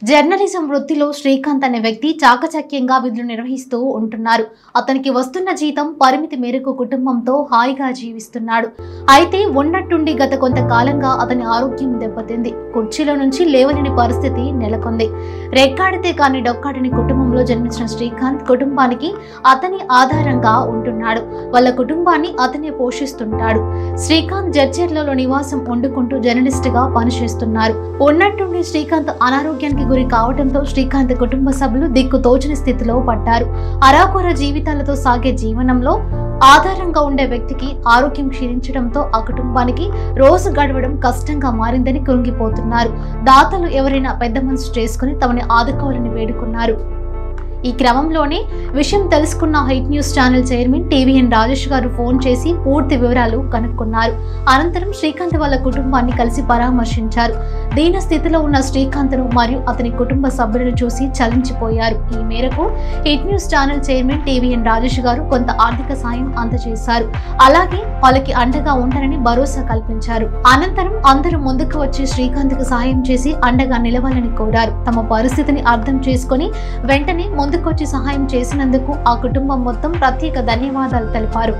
Journalism వృత్తిలో శ్రీకాంత్ అనే వ్యక్తి చాకచక్యంగా విధులు నిర్వహిస్తూ ఉంటున్నారు. అతనికి వస్తున్న జీతం పరిమితి మేరకు కుటుంబంతో హాయిగా జీవిస్తున్నాడు. అయితే ఉన్నట్టుండి గత కొంతకాలంగా అతని ఆరోగ్యం దెబ్బతింది. కుర్చీలో నుంచి లేవలేని పరిస్థితి నెలకొంది. రెక్కాడితే కానీ డొక్కాడని కుటుంబంలో జన్మించిన శ్రీకాంత్ కుటుంబానికి అతని ఆధారంగా ఉంటున్నాడు. వాళ్ళ కుటుంబాన్ని అతనే పోషిస్తుంటాడు. శ్రీకాంత్ జడ్చర్లలో నివాసం వండుకుంటూ జర్నలిస్ట్ గా పనిచేస్తున్నారు. ఉన్నట్టుండి శ్రీకాంత్ అనారోగ్యానికి గురి కావడంతో శ్రీకాంత్ కుటుంబ సభ్యులు దిక్కు తోచని స్థితిలో పడ్డారు. అరాకొర జీవితాలతో సాగే జీవనంలో ఆధారంగా ఉండే వ్యక్తికి ఆరోగ్యం క్షీణించడంతో ఆ కుటుంబానికి రోజు గడవడం కష్టంగా మారిందని కృంగిపోతున్నారు. దాతలు ఎవరైనా పెద్ద మనసు చేసుకుని తమని ఆదుకోవాలని వేడుకున్నారు. ఈ క్రమంలోనే విషయం తెలుసుకున్న height news channel chairman TVN Rajesh గారు ఫోన్ చేసి పూర్తి వివరాలు కనుక్కున్నారు. అనంతరం శ్రీకాంత్ వాళ్ళ కుటుంబాన్ని కలిసి పరామర్శించారు. దీన స్థితిలో ఉన్న శ్రీకాంత్ను మరియు అతని కుటుంబ సభ్యులను చూసి చలించిపోయారు. ఈ మేరకు height news channel chairman TVN Rajesh గారు కొంత ఆర్థిక సాయం అందజేశారు. అలాగే వాళ్ళకి అండగా ఉంటారని భరోసా కల్పించారు. అనంతరం అందరూ ముందుకు వచ్చి శ్రీకాంత్ కు సహాయం చేసి అండగా నిలవాలని కోరారు. తమ పరిస్థితిని అర్థం చేసుకుని వెంటనే ముందుకొచ్చి సహాయం చేసినందుకు ఆ కుటుంబం మొత్తం ప్రత్యేక ధన్యవాదాలు తెలిపారు.